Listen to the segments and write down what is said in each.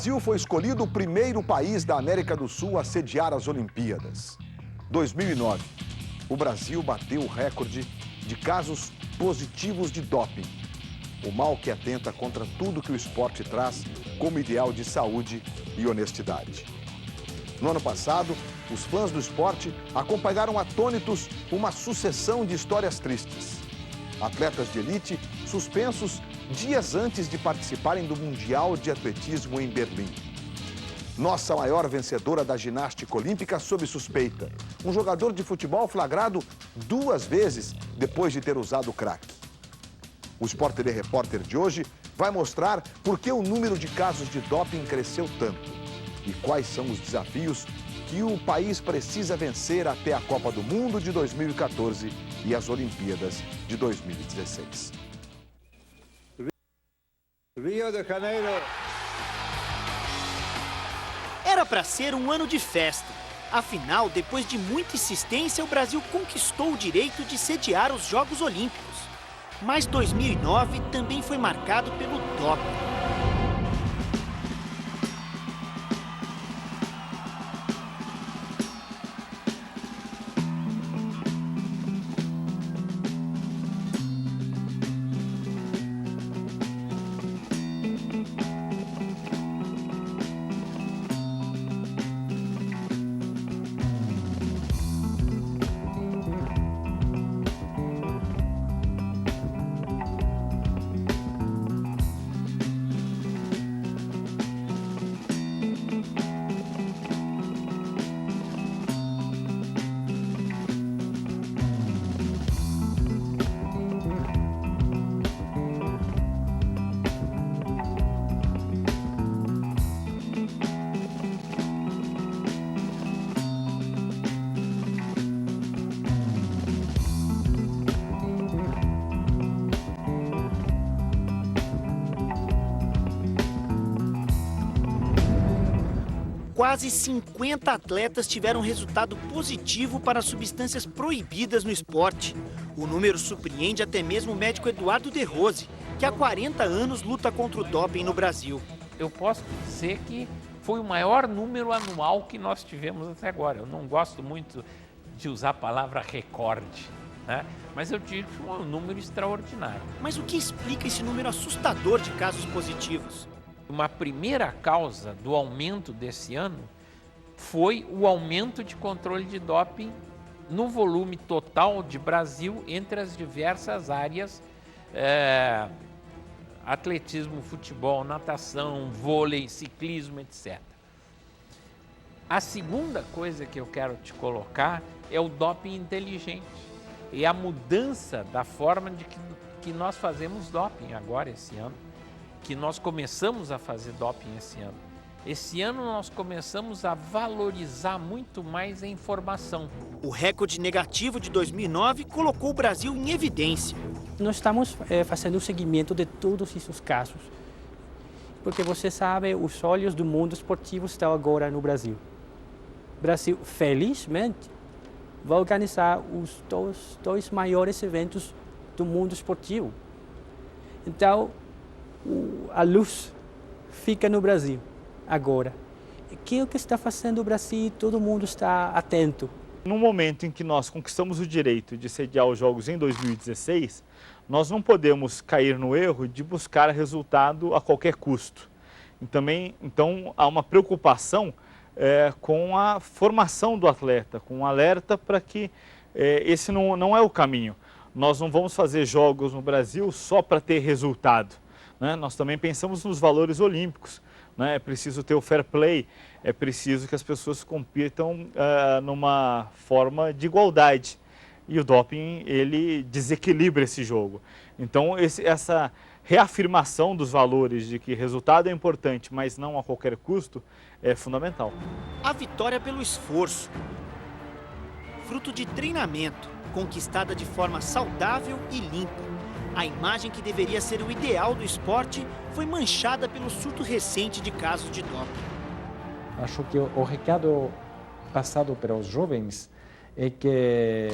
Brasil foi escolhido o primeiro país da América do Sul a sediar as Olimpíadas. 2009, o Brasil bateu o recorde de casos positivos de doping. O mal que atenta contra tudo que o esporte traz como ideal de saúde e honestidade. No ano passado, os fãs do esporte acompanharam atônitos uma sucessão de histórias tristes. Atletas de elite suspensos dias antes de participarem do Mundial de Atletismo em Berlim. Nossa maior vencedora da ginástica olímpica sob suspeita. Um jogador de futebol flagrado 2 vezes depois de ter usado crack. O Sport TV Repórter de hoje vai mostrar por que o número de casos de doping cresceu tanto e quais são os desafios que o país precisa vencer até a Copa do Mundo de 2014 e as Olimpíadas de 2016. Rio de Janeiro. Era para ser um ano de festa. Afinal, depois de muita insistência, o Brasil conquistou o direito de sediar os Jogos Olímpicos. Mas 2009 também foi marcado pelo doping. Quase 50 atletas tiveram resultado positivo para substâncias proibidas no esporte. O número surpreende até mesmo o médico Eduardo De Rose, que há 40 anos luta contra o doping no Brasil. Eu posso dizer que foi o maior número anual que nós tivemos até agora. Eu não gosto muito de usar a palavra recorde, né? Mas eu digo que foi um número extraordinário. Mas o que explica esse número assustador de casos positivos? Uma primeira causa do aumento desse ano foi o aumento de controle de doping no volume total de Brasil entre as diversas áreas, atletismo, futebol, natação, vôlei, ciclismo, etc. A segunda coisa que eu quero te colocar é o doping inteligente. É a mudança da forma de que nós fazemos doping agora esse ano. Que nós começamos a fazer doping esse ano. Esse ano nós começamos a valorizar muito mais a informação. O recorde negativo de 2009 colocou o Brasil em evidência. Nós estamos fazendo o seguimento de todos esses casos, porque você sabe, os olhos do mundo esportivo estão agora no Brasil. O Brasil, felizmente, vai organizar os dois maiores eventos do mundo esportivo. Então, a luz fica no Brasil agora. O que está fazendo o Brasil? Todo mundo está atento. No momento em que nós conquistamos o direito de sediar os Jogos em 2016, nós não podemos cair no erro de buscar resultado a qualquer custo. Então há uma preocupação com a formação do atleta, com um alerta para que esse não é o caminho. Nós não vamos fazer jogos no Brasil só para ter resultado. Nós também pensamos nos valores olímpicos, né? É preciso ter o fair play, é preciso que as pessoas compitam numa forma de igualdade. E o doping, ele desequilibra esse jogo. Então, essa reafirmação dos valores de que resultado é importante, mas não a qualquer custo, é fundamental. A vitória pelo esforço, fruto de treinamento, conquistada de forma saudável e limpa. A imagem que deveria ser o ideal do esporte foi manchada pelo surto recente de casos de doping. Acho que o recado passado para os jovens é que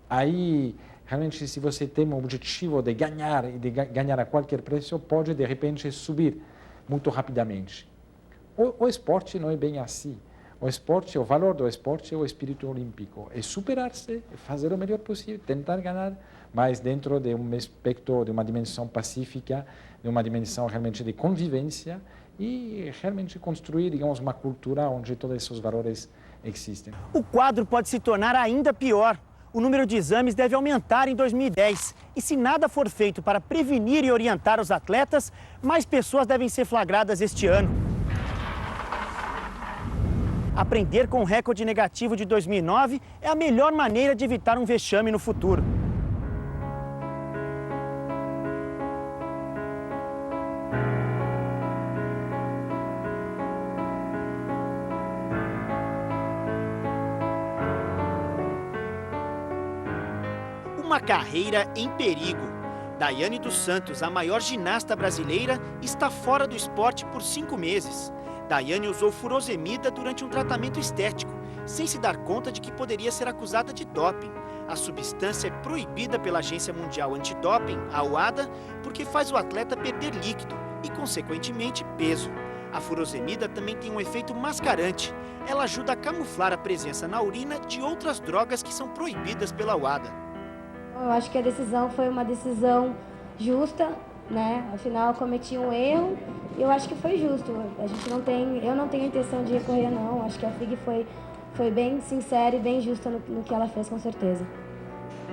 aí, realmente, se você tem um objetivo de ganhar e de ganhar a qualquer preço, pode, de repente, subir muito rapidamente. o esporte não é bem assim. O esporte, o valor do esporte é o espírito olímpico. É superar-se, é fazer o melhor possível, tentar ganhar, mas dentro de um aspecto, de uma dimensão pacífica, de uma dimensão realmente de convivência e realmente construir, digamos, uma cultura onde todos esses valores existem. O quadro pode se tornar ainda pior. O número de exames deve aumentar em 2010. E se nada for feito para prevenir e orientar os atletas, mais pessoas devem ser flagradas este ano. Aprender com o recorde negativo de 2009 é a melhor maneira de evitar um vexame no futuro. Uma carreira em perigo. Daiane dos Santos, a maior ginasta brasileira, está fora do esporte por 5 meses. Daiane usou furosemida durante um tratamento estético, sem se dar conta de que poderia ser acusada de doping. A substância é proibida pela Agência Mundial Antidoping, a UADA, porque faz o atleta perder líquido e, consequentemente, peso. A furosemida também tem um efeito mascarante. Ela ajuda a camuflar a presença na urina de outras drogas que são proibidas pela UADA. Eu acho que a decisão foi uma decisão justa, né? Afinal, eu cometi um erro e eu acho que foi justo. Eu não tenho intenção de recorrer, não. Acho que a FIG foi bem sincera e bem justa no que ela fez, com certeza.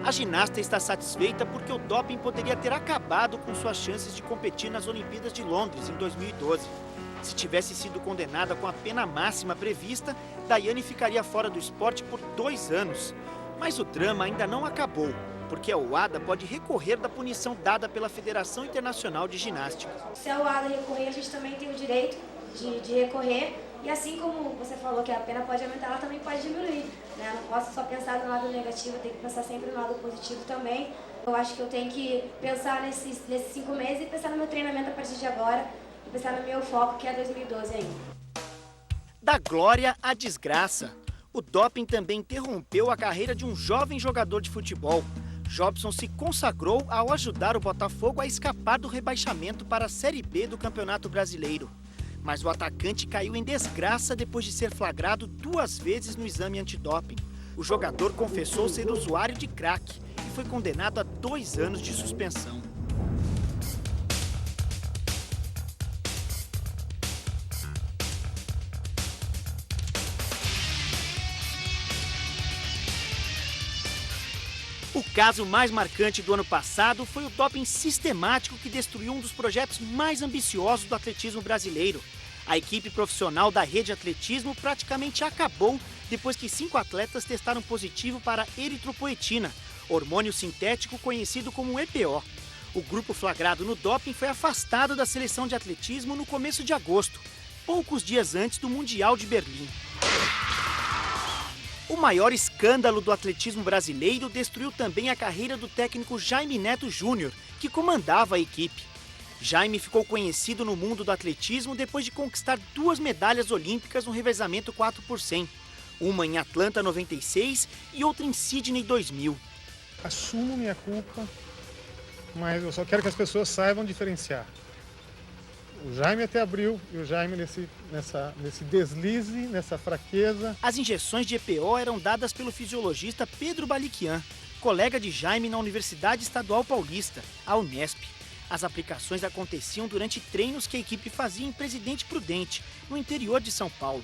A ginasta está satisfeita porque o doping poderia ter acabado com suas chances de competir nas Olimpíadas de Londres, em 2012. Se tivesse sido condenada com a pena máxima prevista, Daiane ficaria fora do esporte por 2 anos. Mas o drama ainda não acabou, porque a UADA pode recorrer da punição dada pela Federação Internacional de Ginástica. Se a UADA recorrer, a gente também tem o direito de recorrer. E assim como você falou que a pena pode aumentar, ela também pode diminuir, né? Eu não posso só pensar no lado negativo, eu tenho que pensar sempre no lado positivo também. Eu acho que eu tenho que pensar nesses 5 meses e pensar no meu treinamento a partir de agora e pensar no meu foco, que é 2012 ainda. Da glória à desgraça. O doping também interrompeu a carreira de um jovem jogador de futebol. Jobson se consagrou ao ajudar o Botafogo a escapar do rebaixamento para a Série B do Campeonato Brasileiro. Mas o atacante caiu em desgraça depois de ser flagrado 2 vezes no exame antidoping. O jogador confessou ser usuário de crack e foi condenado a 2 anos de suspensão. O caso mais marcante do ano passado foi o doping sistemático que destruiu um dos projetos mais ambiciosos do atletismo brasileiro. A equipe profissional da Rede Atletismo praticamente acabou depois que 5 atletas testaram positivo para eritropoetina, hormônio sintético conhecido como EPO. O grupo flagrado no doping foi afastado da seleção de atletismo no começo de agosto, poucos dias antes do Mundial de Berlim. O maior escândalo do atletismo brasileiro destruiu também a carreira do técnico Jaime Neto Júnior, que comandava a equipe. Jaime ficou conhecido no mundo do atletismo depois de conquistar 2 medalhas olímpicas no revezamento 4x100, uma em Atlanta 96 e outra em Sydney 2000. Assumo minha culpa, mas eu só quero que as pessoas saibam diferenciar. O Jaime até abriu e o Jaime nesse deslize, nessa fraqueza. As injeções de EPO eram dadas pelo fisiologista Pedro Baliquian, colega de Jaime na Universidade Estadual Paulista, a Unesp. As aplicações aconteciam durante treinos que a equipe fazia em Presidente Prudente, no interior de São Paulo.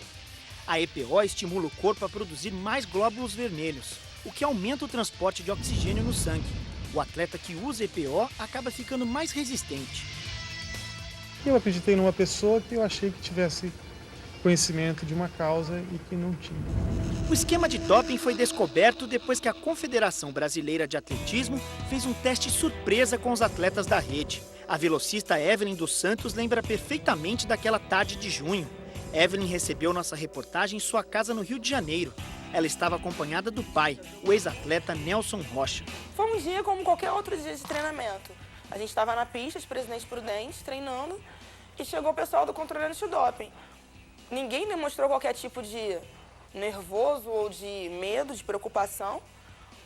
A EPO estimula o corpo a produzir mais glóbulos vermelhos, o que aumenta o transporte de oxigênio no sangue. O atleta que usa EPO acaba ficando mais resistente. Eu acreditei numa pessoa que eu achei que tivesse conhecimento de uma causa e que não tinha. O esquema de doping foi descoberto depois que a Confederação Brasileira de Atletismo fez um teste surpresa com os atletas da rede. A velocista Evelyn dos Santos lembra perfeitamente daquela tarde de junho. Evelyn recebeu nossa reportagem em sua casa no Rio de Janeiro. Ela estava acompanhada do pai, o ex-atleta Nelson Rocha. Foi um dia como qualquer outro dia de treinamento. A gente estava na pista de Presidente Prudente, treinando, e chegou o pessoal do controle antidoping. Ninguém demonstrou qualquer tipo de nervoso ou de medo, de preocupação.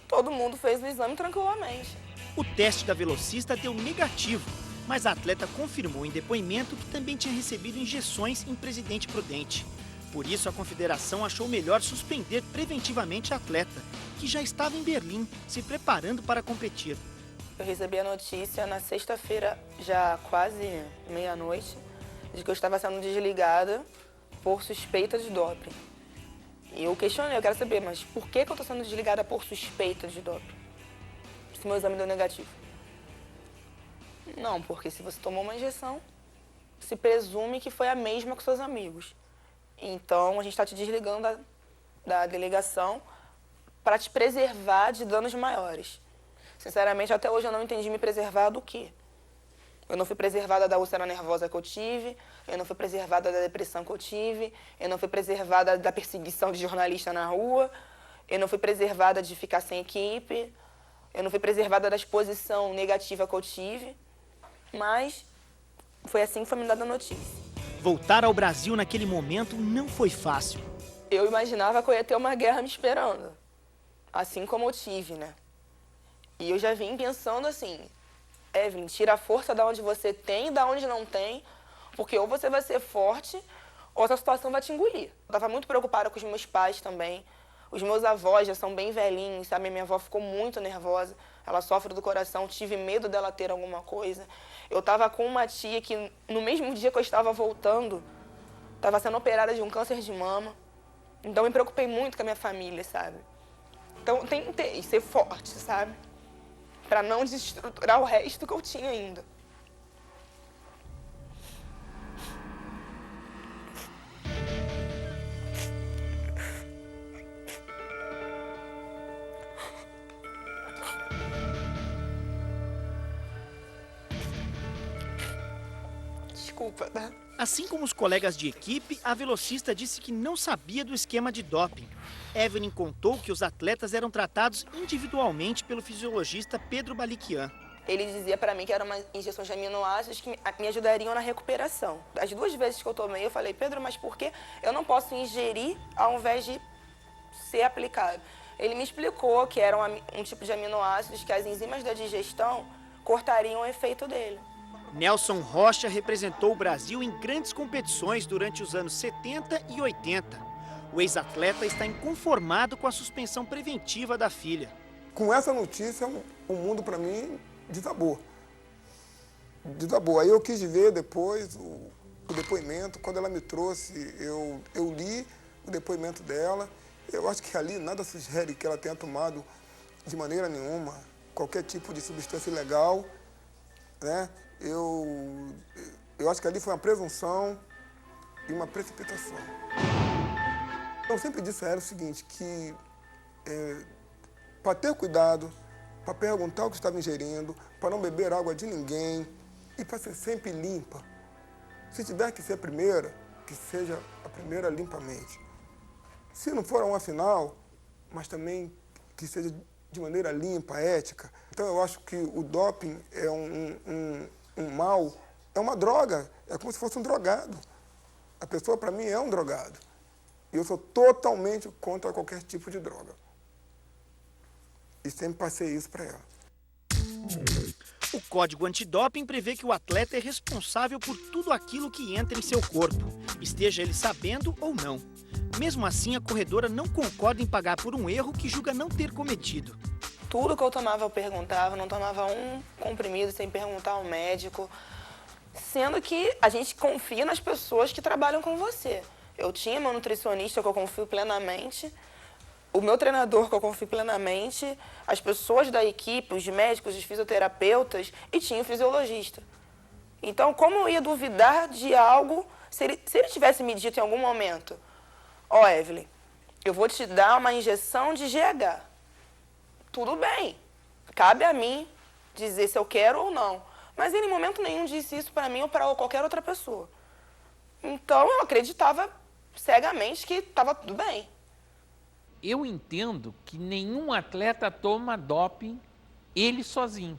Todo mundo fez o exame tranquilamente. O teste da velocista deu negativo. mas a atleta confirmou em depoimento que também tinha recebido injeções em Presidente Prudente. Por isso, a confederação achou melhor suspender preventivamente a atleta, que já estava em Berlim, se preparando para competir. Eu recebi a notícia na sexta-feira, já quase meia-noite, de que eu estava sendo desligada por suspeita de doping. E eu questionei, eu quero saber, mas por que eu estou sendo desligada por suspeita de doping? Se meu exame deu negativo. Não, porque se você tomou uma injeção, se presume que foi a mesma com seus amigos. Então, a gente está te desligando da delegação para te preservar de danos maiores. Sinceramente, até hoje eu não entendi me preservar do quê. Eu não fui preservada da úlcera nervosa que eu tive, eu não fui preservada da depressão que eu tive, eu não fui preservada da perseguição de jornalista na rua, eu não fui preservada de ficar sem equipe, eu não fui preservada da exposição negativa que eu tive, mas foi assim que foi me dada a notícia. Voltar ao Brasil naquele momento não foi fácil. Eu imaginava que eu ia ter uma guerra me esperando, assim como eu tive, né? E eu já vim pensando assim, Evelyn, tira a força da onde você tem e da onde não tem, porque ou você vai ser forte ou essa situação vai te engolir. Eu estava muito preocupada com os meus pais também. Os meus avós já são bem velhinhos, sabe? Minha avó ficou muito nervosa, ela sofre do coração, tive medo dela ter alguma coisa. Eu estava com uma tia que, no mesmo dia que eu estava voltando, estava sendo operada de um câncer de mama. Então, eu me preocupei muito com a minha família, sabe? Então, eu tentei ser forte, sabe? Para não desestruturar o resto que eu tinha ainda. Desculpa, tá? Assim como os colegas de equipe, a velocista disse que não sabia do esquema de doping. Evelyn contou que os atletas eram tratados individualmente pelo fisiologista Pedro Baliquian. Ele dizia para mim que eram injeções de aminoácidos que me ajudariam na recuperação. As 2 vezes que eu tomei, eu falei, Pedro, mas por que eu não posso ingerir ao invés de ser aplicado? Ele me explicou que era um tipo de aminoácidos que as enzimas da digestão cortariam o efeito dele. Nelson Rocha representou o Brasil em grandes competições durante os anos 70 e 80. O ex-atleta está inconformado com a suspensão preventiva da filha. Com essa notícia, o mundo para mim desabou. Desabou. Aí eu quis ver depois o depoimento. Quando ela me trouxe, eu li o depoimento dela. Eu acho que ali nada sugere que ela tenha tomado de maneira nenhuma qualquer tipo de substância ilegal, né? Eu acho que ali foi uma presunção e uma precipitação. Eu sempre disse a ela o seguinte, que para ter cuidado, para perguntar o que estava ingerindo, para não beber água de ninguém e para ser sempre limpa. Se tiver que ser a primeira, que seja a primeira limpamente. Se não for uma final, mas também que seja de maneira limpa, ética. Então eu acho que o doping é um mal, é uma droga, é como se fosse um drogado. A pessoa, para mim, é um drogado. E eu sou totalmente contra qualquer tipo de droga. E sempre passei isso para ela. O Código Antidoping prevê que o atleta é responsável por tudo aquilo que entra em seu corpo, esteja ele sabendo ou não. Mesmo assim, a corredora não concorda em pagar por um erro que julga não ter cometido. Tudo que eu tomava, eu perguntava, não tomava um comprimido sem perguntar ao médico. Sendo que a gente confia nas pessoas que trabalham com você. Eu tinha meu nutricionista que eu confio plenamente, o meu treinador que eu confio plenamente, as pessoas da equipe, os médicos, os fisioterapeutas e tinha o fisiologista. Então, como eu ia duvidar de algo se ele tivesse me dito em algum momento, ó, Evelyn, eu vou te dar uma injeção de GH. Tudo bem, cabe a mim dizer se eu quero ou não. Mas ele em momento nenhum disse isso para mim ou para qualquer outra pessoa. Então eu acreditava cegamente que estava tudo bem. Eu entendo que nenhum atleta toma doping ele sozinho,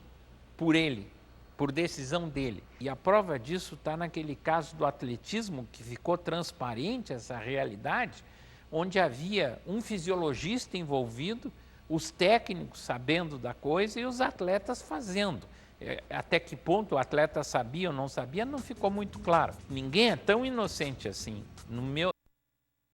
por decisão dele. E a prova disso está naquele caso do atletismo, que ficou transparente essa realidade, onde havia um fisiologista envolvido, os técnicos sabendo da coisa e os atletas fazendo. Até que ponto o atleta sabia ou não sabia, não ficou muito claro. Ninguém é tão inocente assim.